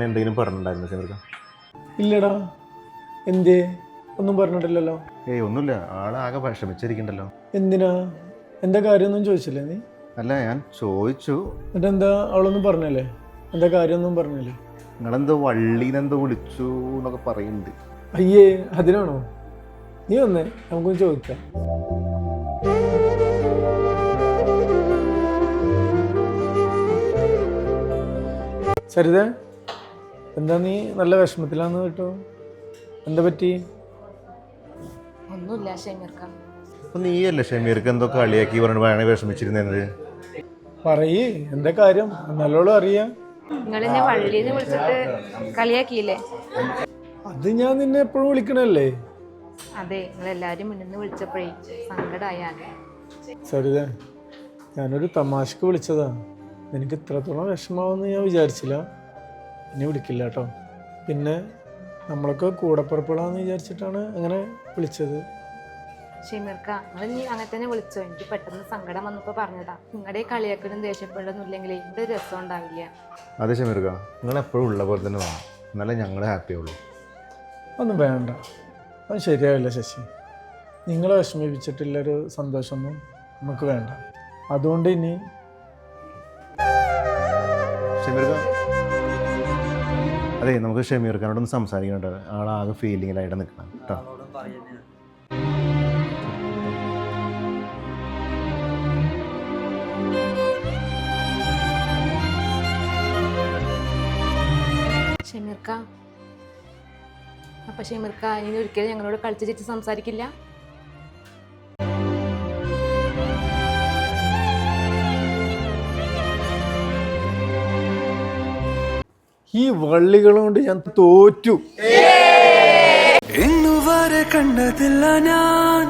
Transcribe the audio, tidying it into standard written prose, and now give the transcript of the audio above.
എന്തെങ്കിലും പറഞ്ഞിട്ടുണ്ടായിരുന്നു ഷമീർക്ക? ഇല്ലടാ. എന്തേ? ഒന്നും പറഞ്ഞിട്ടില്ലല്ലോ. ഏയ് ഒന്നുമില്ല, ആളാകെ വിഷമിച്ചിരിക്കണ്ടല്ലോ. എന്തിനാ? എന്താ കാര്യമൊന്നും ചോദിച്ചില്ലേ നീ? അല്ല, ഞാൻ ചോദിച്ചു. എന്നിട്ട് എന്താ അവളൊന്നും പറഞ്ഞല്ലേ? എന്താ കാര്യമൊന്നും പറഞ്ഞല്ലേ? നിങ്ങളെന്തോ വള്ളീനെന്തോ വിളിച്ചു എന്നൊക്കെ പറയുന്നുണ്ട്. അയ്യേ, അതിനാണോ? നീ വന്നേ, നമുക്കൊന്ന് ചോദിക്കാം. സരിത, എന്താ നീ നല്ല വിഷമത്തിലാന്ന് കേട്ടോ? എന്താ പറ്റി? ഒന്നുമില്ല ഷമീർക്ക. അപ്പൊ നീയല്ലേ ഷമീർക്ക് എന്തോ കളിയാക്കി പറഞ്ഞു വിഷമിച്ചിരുന്നത്? പറയേ, എന്താ കാര്യം? നല്ലോണം അറിയാം. നിങ്ങളെന്നെ വള്ളീന്ന് വിളിച്ചിട്ട് കളിയാക്കിയില്ലേ? അത് ഞാൻ നിന്നെ എപ്പോഴും വിളിക്കണല്ലേ? അതെ, നിങ്ങളെല്ലാരും മുന്നിന്ന് വിളിച്ചപ്പോഴേ സങ്കടമായാണ്. സരിത, ഞാനൊരു തമാശക്ക് വിളിച്ചതാ. നിനക്ക് ഇത്രത്തോളം വിഷമാവെന്ന് ഞാൻ വിചാരിച്ചില്ല. ഇനി വിളിക്കില്ല കേട്ടോ. പിന്നെ നമ്മളൊക്കെ കൂടപ്പുറപ്പെടാന്ന് വിചാരിച്ചിട്ടാണ് അങ്ങനെ വിളിച്ചത്. ഷമീർക്ക, നിങ്ങൾ നീ അങ്ങനെ തന്നെ വിളിച്ചോ. എനിക്ക് പെട്ടെന്ന് സങ്കടം വന്നപ്പോൾ പറഞ്ഞതാ. നിങ്ങളുടെ കളിയാക്കലും ദേഷ്യപ്പെടലൊന്നും ഇല്ലെങ്കിലേ ഇവിടെ രസം ഉണ്ടാവില്ല. അതെ ഷമീർക്ക, നിങ്ങൾ എപ്പോഴും ഉള്ള പോലെ തന്നെ വേണം, എന്നാലേ ഞങ്ങൾ ഹാപ്പി ആവുള്ളൂ. ഒന്നും വേണ്ട, അത് ശരിയാവില്ല ശശി. നിങ്ങളെ വിഷമിപ്പിച്ചിട്ടുള്ളൊരു സന്തോഷമൊന്നും നമുക്ക് വേണ്ട. അതുകൊണ്ട് ഇനി ഷമീർക്ക, അതെ, നമുക്ക് ഷമീർക്കാനോടൊന്ന് സംസാരിക്കണ്ട. ആളാകെ ഫീലിങ്ങിലായിട്ട് നിൽക്കണം കേട്ടോ. ഷമീർക്ക, അപ്പൊ ഷമീർക്ക ഇനി ഒരിക്കലും ഞങ്ങളോട് കളിച്ച് ചിരിച്ച് സംസാരിക്കില്ല? ഈ വള്ളികളുകൊണ്ട് ഞാൻ തോറ്റു. ഇന്നുവരെ കണ്ടതില്ല ഞാൻ